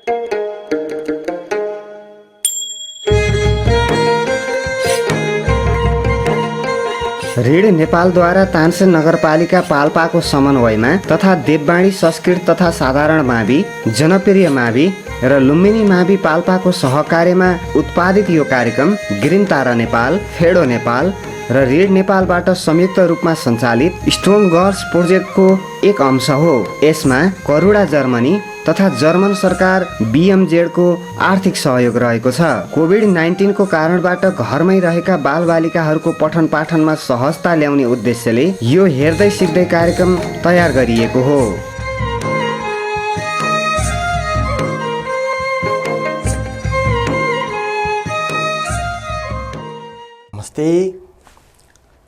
Read नेपालद्वारा Tansen नगरपालिका पाल्पाको समन्वयमा तथा देववाणी संस्कृत तथा साधारण मावि, जनप्रिय मावि र लुम्बिनी मावि पाल्पाको सहकार्यमा उत्पादित यो कार्यक्रम ग्रिन तारा नेपाल, फेडो नेपाल र रीड नेपालबाट संयुक्त रूपमा सञ्चालित स्ट्रङ गर्ल्स प्रोजेक्टको एक अंश हो। यसमा करुणा जर्मनी तथा जर्मन सरकार बीएमजेडको आर्थिक सहयोग रहेको छ। कोभिड-19 को कारणबाट घरमै रहेका बालबालिकाहरूको पठन पाठनमा सहजता ल्याउने उद्देश्यले यो हेर्दै सिक्दै कार्यक्रम तयार गरिएको हो। Namaste,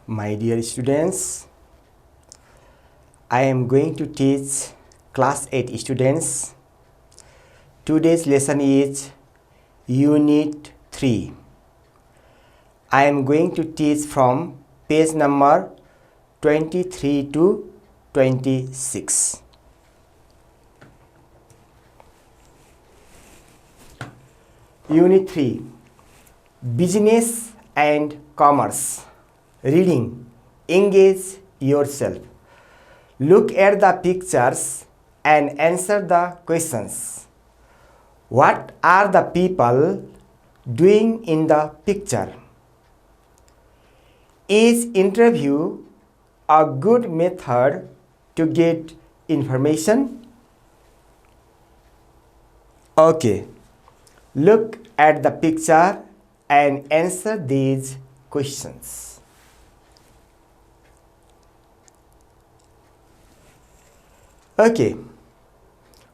my dear students. I am going to teach class 8 students. Today's lesson is Unit 3. I am going to teach from page number 23 to 26. Unit 3, Business and Commerce. Reading, engage yourself. Look at the pictures and answer the questions. What are the people doing in the picture? Is interview a good method to get information? Okay, look at the picture and answer these questions. Okay,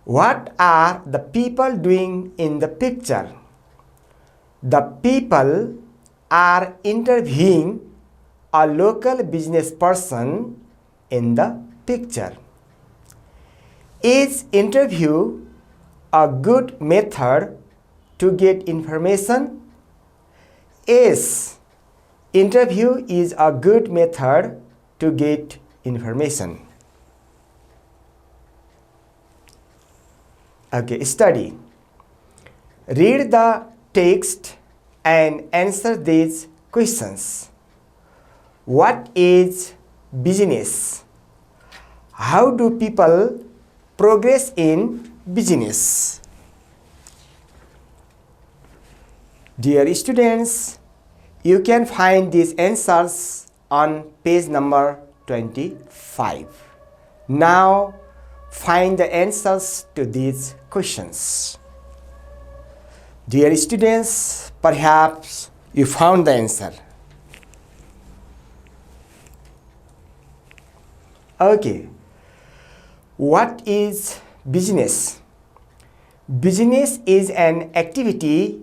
what are the people doing in the picture? The people are interviewing a local business person in the picture. Is interview a good method to get information? Yes, interview is a good method to get information. Okay, study. Read the text and answer these questions. What is business? How do people progress in business? Dear students, you can find these answers on page number 25. Now, find the answers to these questions. Dear students, perhaps you found the answer. Okay, what is business? Business is an activity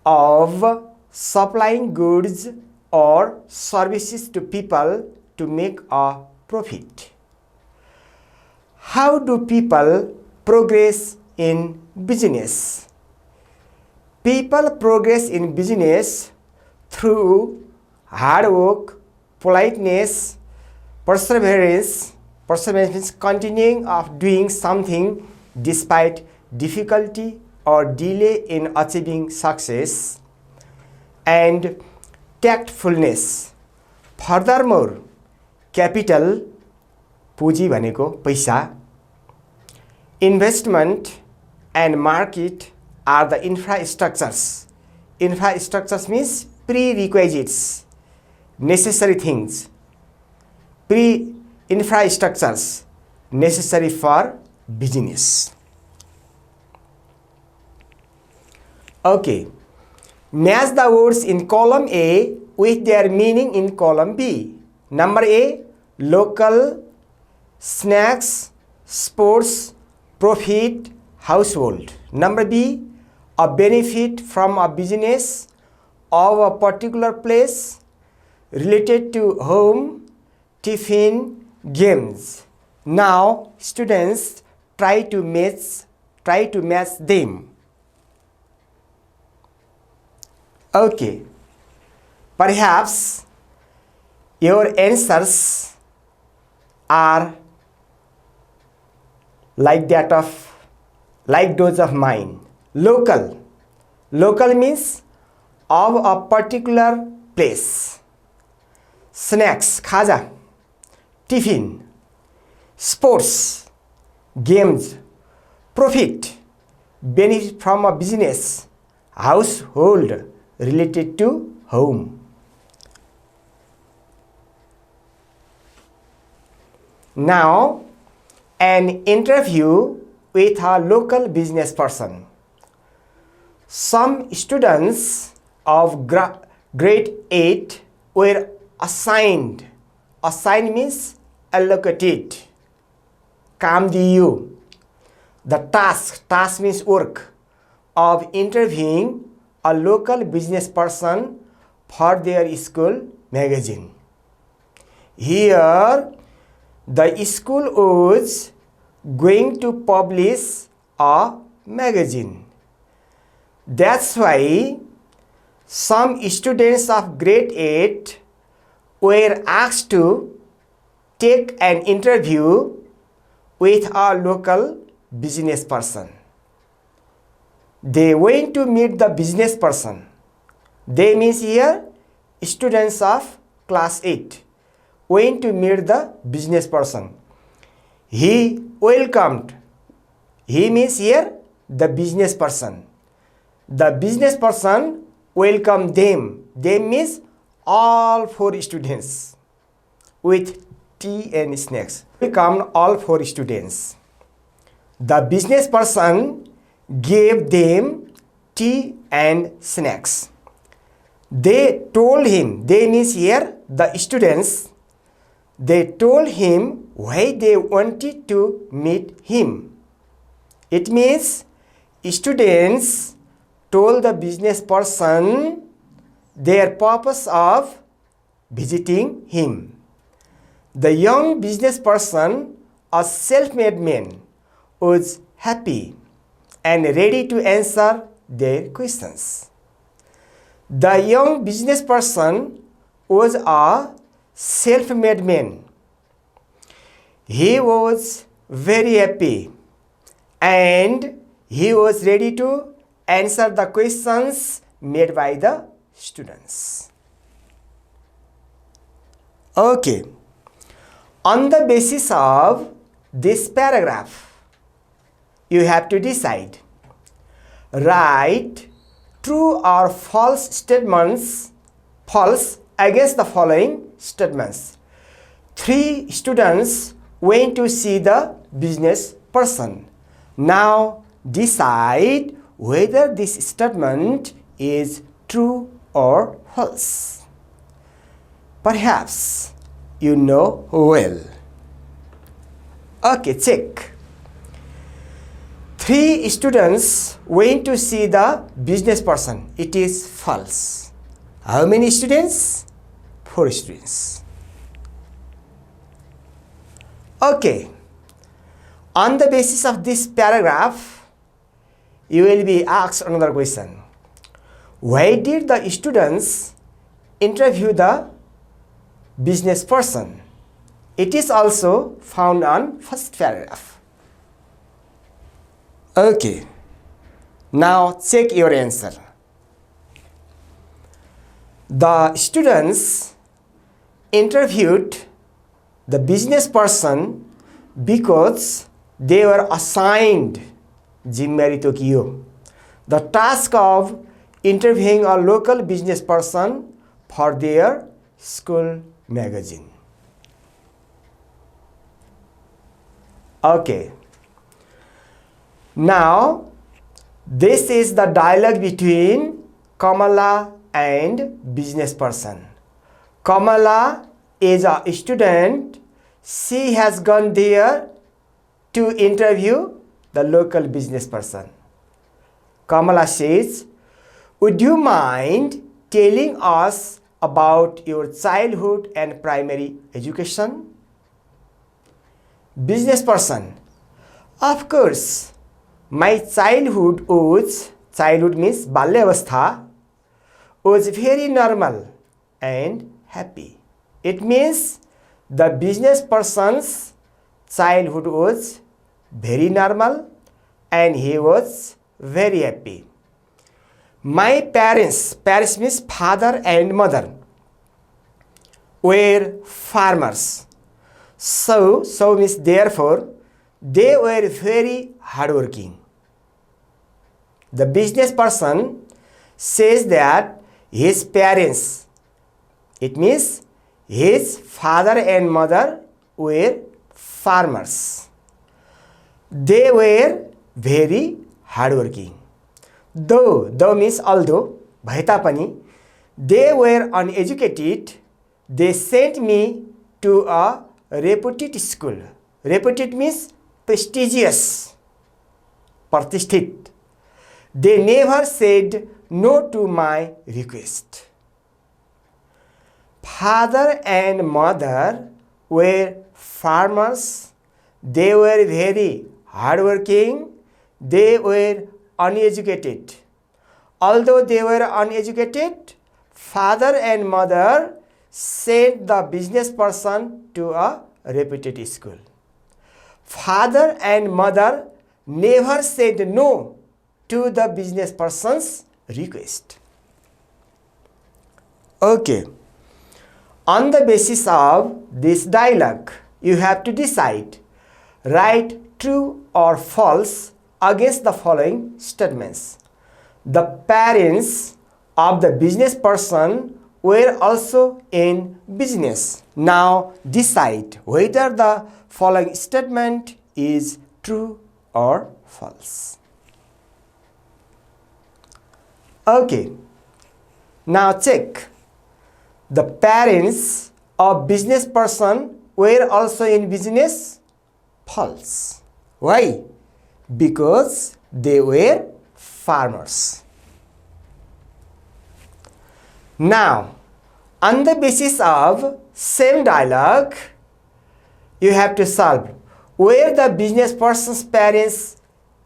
of supplying goods or services to people to make a profit. How do people progress in business? People progress in business through hard work, politeness, perseverance. Perseverance means continuing of doing something despite difficulty or delay in achieving success, and tactfulness. Furthermore, capital, पुँजी भनेको पैसा, investment and market are the infrastructures. Infrastructures means prerequisites, necessary things. Infrastructures necessary for business. Okay, match the words in column A with their meaning in column B. Number A, local, snacks, sports, profit, household. Number B, a benefit from a business of a particular place related to home, tiffin, games. Now, students try to match them. Okay, perhaps your answers are like those of mine. Local. Local means of a particular place. Snacks, khaja, tiffin, sports, games, profit, benefit from a business, household, related to home. Now, an interview with a local business person. Some students of grade 8 were assigned. Assigned means allocated. काम दियो. The task means work of interviewing a local business person for their school magazine. Here, the school was going to publish a magazine. That's why some students of grade 8 were asked to take an interview with a local business person. They went to meet the business person. They means here students of class 8 went to meet the business person. He welcomed. He means here the business person. The business person welcomed them. Them means all 4 students with tea and snacks. Welcomed all 4 students. The business person gave them tea and snacks. They told him, they means here the students, they told him why they wanted to meet him. It means students told the business person their purpose of visiting him. The young business person, a self-made man, was happy and ready to answer their questions. The young business person was a self-made man. He was very happy and he was ready to answer the questions made by the students. Okay. On the basis of this paragraph, you have to decide. Write true or false statements, false against the following statements. 3 students went to see the business person. Now decide whether this statement is true or false. Perhaps you know well. Okay, check. 3 students went to see the business person. It is false. How many students? 4 students. Okay. On the basis of this paragraph, you will be asked another question. Why did the students interview the business person? It is also found on first paragraph. Okay. Now check your answer. The students interviewed the business person because they were assigned जिम्मेवारी तोकियो the task of interviewing a local business person for their school magazine. Okay. Now, this is the dialogue between Kamala and business person. Kamala is a student. She has gone there to interview the local business person. Kamala says, "Would you mind telling us about your childhood and primary education?" Business person, "Of course, my childhood means balyavastha, was very normal and happy." It means the business person's childhood was very normal and he was very happy. My parents means father and mother, were farmers. So means therefore, they were very hardworking. The business person says that his parents, it means his father and mother, were farmers. They were very hardworking. Though means although, bhai tapani, they were uneducated, they sent me to a reputed school. Reputed means prestigious, pratisthit. They never said no to my request. Father and mother were farmers. They were very hardworking. They were uneducated. Although they were uneducated, father and mother sent the business person to a reputed school. Father and mother never said no to the business person's request. Okay. On the basis of this dialogue, you have to decide, write true or false against the following statements. The parents of the business person were also in business. Now decide whether the following statement is true or false. Okay, now check. The parents of business person were also in business. False. Why? Because they were farmers. Now, on the basis of same dialogue, you have to solve. Were the business person's parents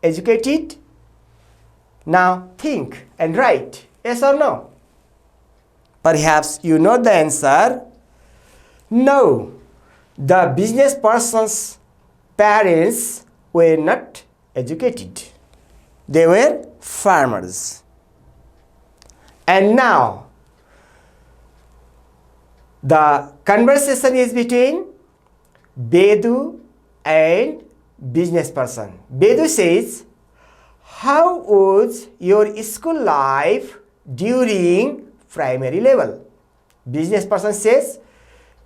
educated? Now think and write, yes or no? Perhaps you know the answer. No, the business person's parents were not educated. They were farmers. And now, the conversation is between Bedu and business person. Bedu says, how was your school life during primary level? Business person says,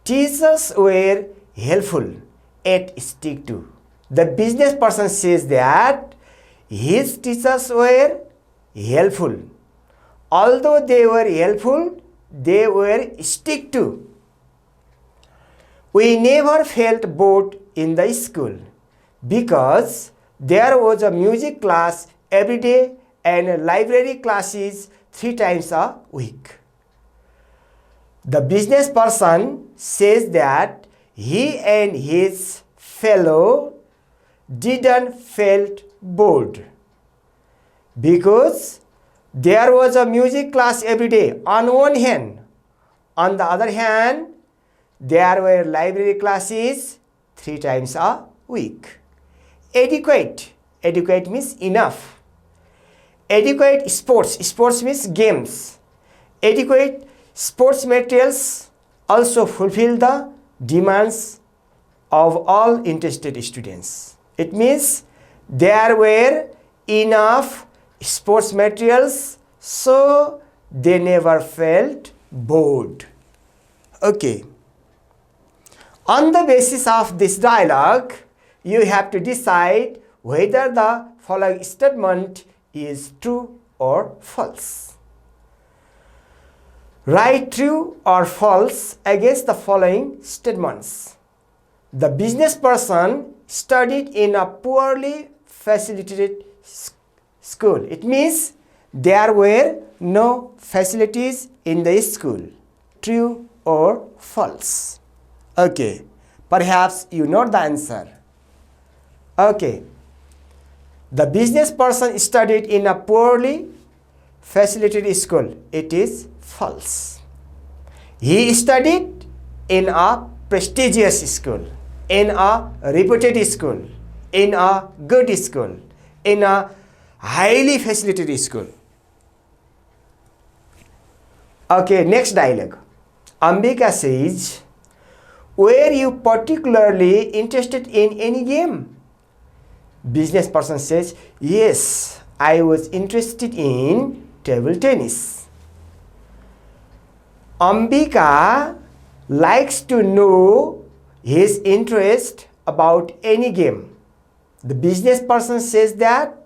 teachers were helpful at stick to. The business person says that his teachers were helpful. Although they were helpful, they were stick to. We never felt bored in the school because there was a music class every day and library classes 3 times a week. The business person says that he and his fellow didn't felt bored because there was a music class every day on one hand. On the other hand, there were library classes 3 times a week. Adequate. Adequate means enough. Adequate sports means games. Adequate sports materials also fulfill the demands of all interested students. It means there were enough sports materials, so they never felt bored. Okay. On the basis of this dialogue, you have to decide whether the following statement is true or false. Write true or false against the following statements. The business person studied in a poorly facilitated school. It means there were no facilities in the school. True or false? Okay, perhaps you know the answer. Okay, the business person studied in a poorly facilitated school. It is false. He studied in a prestigious school, in a reputed school, in a good school, in a highly facilitated school. Okay, next dialogue. Ambika says, were you particularly interested in any game? Business person says, yes, I was interested in table tennis. Ambika likes to know his interest about any game. The business person says that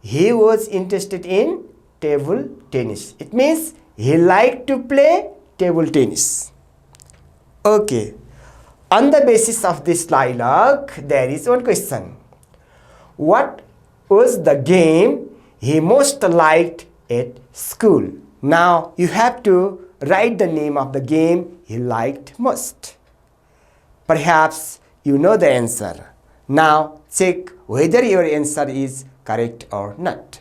he was interested in table tennis. It means he liked to play table tennis. Okay. On the basis of this dialogue, there is one question. What was the game he most liked at school? Now you have to write the name of the game he liked most. Perhaps you know the answer. Now check whether your answer is correct or not.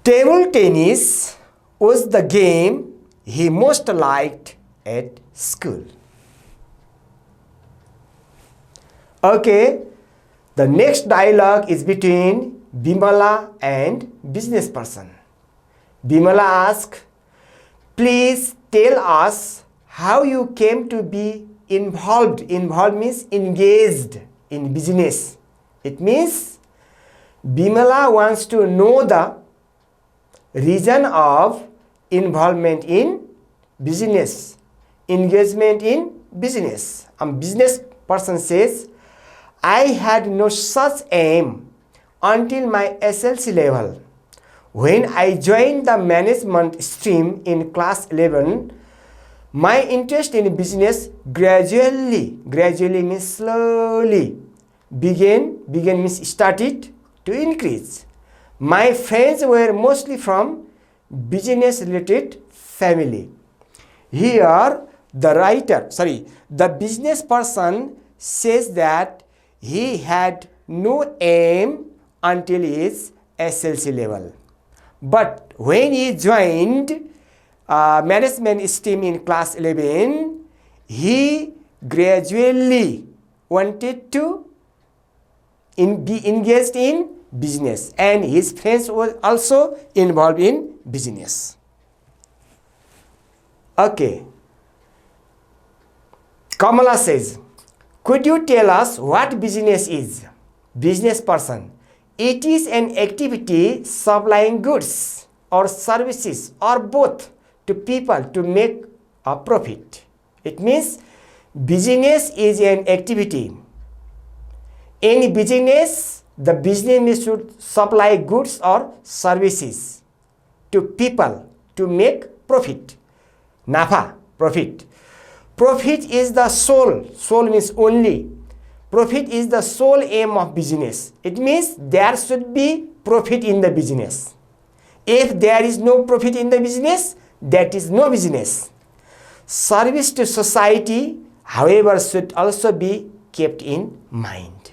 Table tennis was the game he most liked at school. Okay, the next dialogue is between Bimala and business person. Bimala asks, please tell us how you came to be involved. Involved means engaged in business. It means Bimala wants to know the reason of involvement in business, engagement in business. A business person says, I had no such aim until my SLC level. When I joined the management stream in class 11, my interest in business gradually means slowly, began means started to increase. My friends were mostly from business related family. Here the business person says that he had no aim until his SLC level. But when he joined management stream in class 11, he gradually wanted to be engaged in business, and his friends were also involved in business. Okay. Kamala says, could you tell us what business is? Business person, it is an activity supplying goods or services or both to people to make a profit. It means business is an activity. In business, the business should supply goods or services to people to make profit. Nafa, profit. Profit is the sole. Sole means only. Profit is the sole aim of business. It means there should be profit in the business. If there is no profit in the business, that is no business. Service to society, however, should also be kept in mind.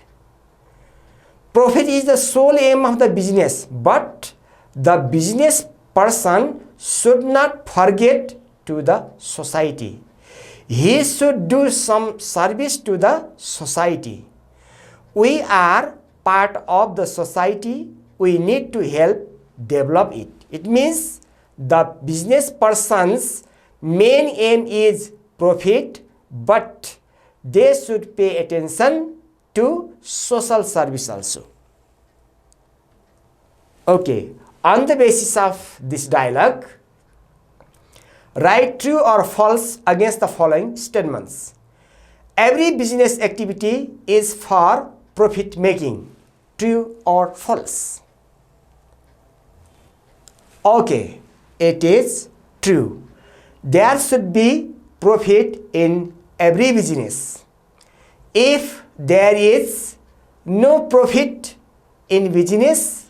Profit is the sole aim of the business, but the business person should not forget to the society. He should do some service to the society. We are part of the society. We need to help develop it. It means the business person's main aim is profit, but they should pay attention to social service also. Okay, on the basis of this dialogue, write true or false against the following statements. Every business activity is for profit making. True or false? Okay, it is true. There should be profit in every business. If there is no profit in business,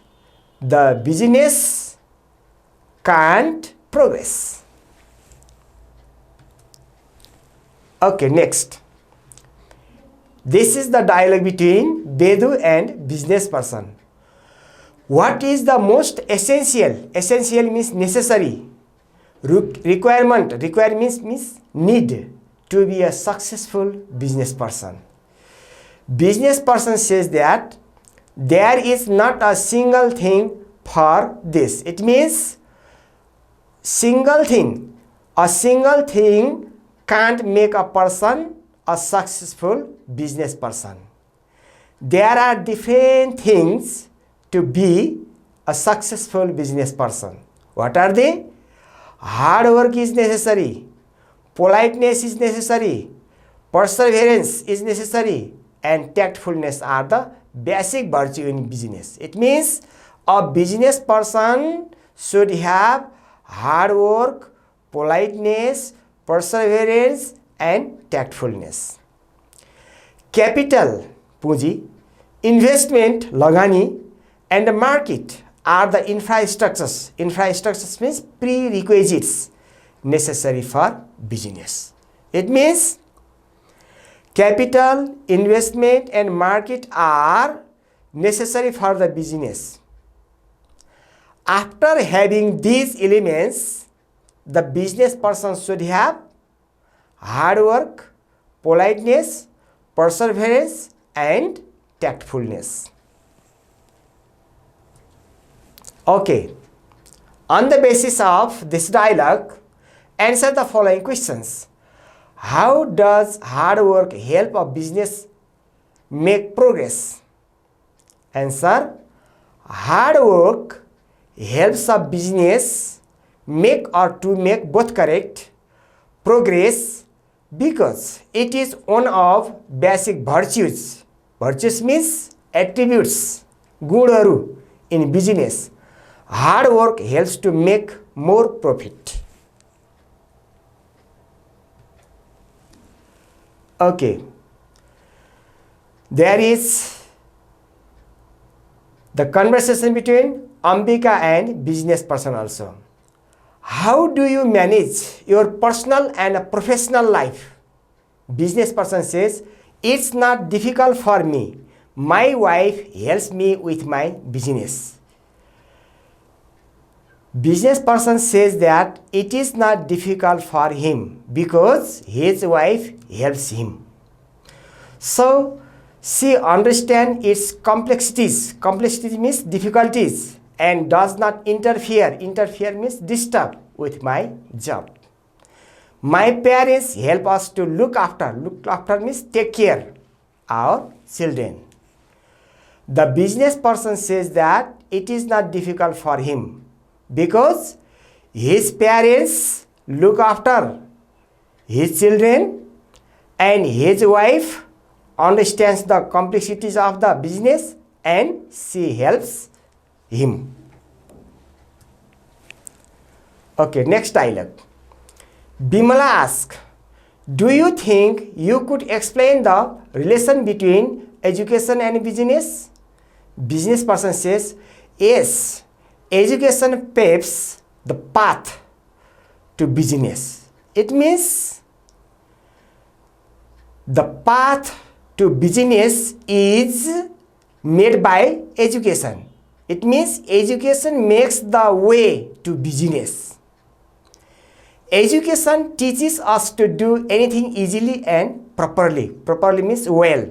the business can't progress. Okay, next. This is the dialogue between Bedu and business person. What is the most essential? Essential means necessary. Requirement. Requirement means need to be a successful business person. Business person says that there is not a single thing for this. It means a single thing can't make a person a successful business person. There are different things to be a successful business person. What are they? Hard work is necessary, politeness is necessary, perseverance is necessary, and tactfulness are the basic virtue in business. It means a business person should have hard work, politeness, perseverance, and tactfulness. Capital, puji, investment, lagani, and the market are the infrastructures. Infrastructures means prerequisites necessary for business. It means capital, investment, and market are necessary for the business. After having these elements, the business person should have hard work, politeness, perseverance, and tactfulness. Okay, on the basis of this dialogue, answer the following questions. How does hard work help a business make progress? Answer. Hard work helps a business make both correct progress because it is one of basic virtues. Virtues means attributes, gunaharu in business. Hard work helps to make more profit. Okay. There is the conversation between Ambika and business person also. How do you manage your personal and professional life? Business person says, it's not difficult for me. My wife helps me with my business. Business person says that it is not difficult for him because his wife helps him. So she understands its complexities. Complexity means difficulties and does not interfere. Interfere means disturb with my job. My parents help us to look after. Look after means take care our children. The business person says that it is not difficult for him because his parents look after his children and his wife understands the complexities of the business and she helps him. Okay, next dialogue. Bimala asks, do you think you could explain the relation between education and business? Business person says, yes, education paves the path to business. It means the path to business is made by education. It means education makes the way to business. Education teaches us to do anything easily and properly. Properly means well.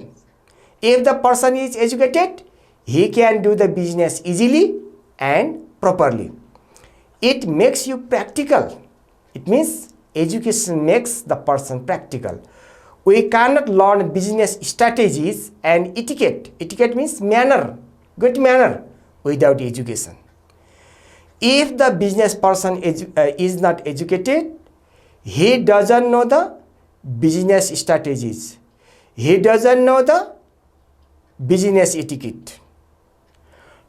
If the person is educated, he can do the business easily and properly. It makes you practical. It means education makes the person practical. We cannot learn business strategies and etiquette. Etiquette means manner, good manner, without education. If the business person is not educated, he doesn't know the business strategies. He doesn't know the business etiquette.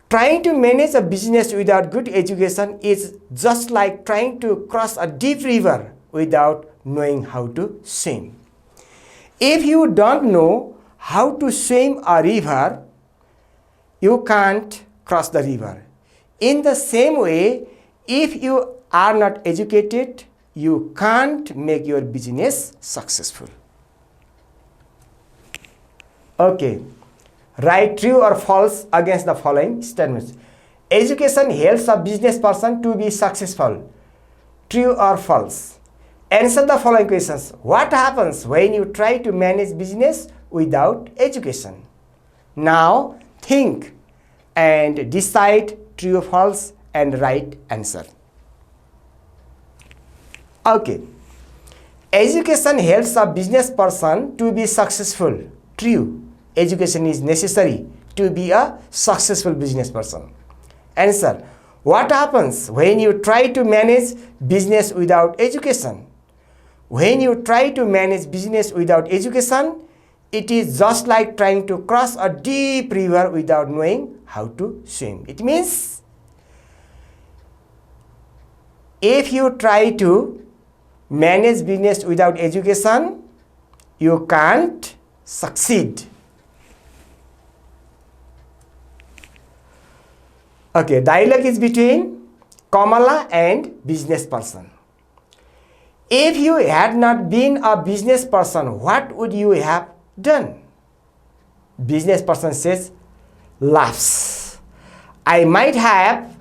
Trying to manage a business without good education is just like trying to cross a deep river without knowing how to swim. If you don't know how to swim a river, you can't cross the river. In the same way, if you are not educated, you can't make your business successful. Okay. Write true or false against the following statements. Education helps a business person to be successful. True or false? Answer the following questions. What happens when you try to manage business without education? Now think. and decide true or false and right answer. Okay. Education helps a business person to be successful. True. Education is necessary to be a successful business person. Answer. What happens when you try to manage business without education? When you try to manage business without education, it is just like trying to cross a deep river without knowing how to swim. It means if you try to manage business without education, you can't succeed. Okay, dialogue is between Kamala and business person. If you had not been a business person, what would you have done? Business person says, laughs. I might have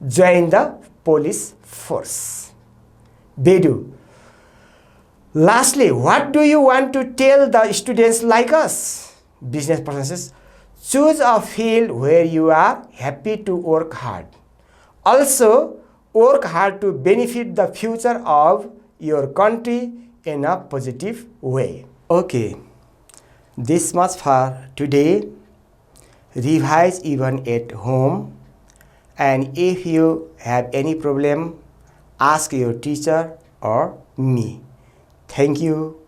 joined the police force. Bedu. Lastly, what do you want to tell the students like us? Business person says, choose a field where you are happy to work hard. Also, work hard to benefit the future of your country in a positive way. Okay, this much for today. Revise even at home. And if you have any problem, ask your teacher or me. Thank you.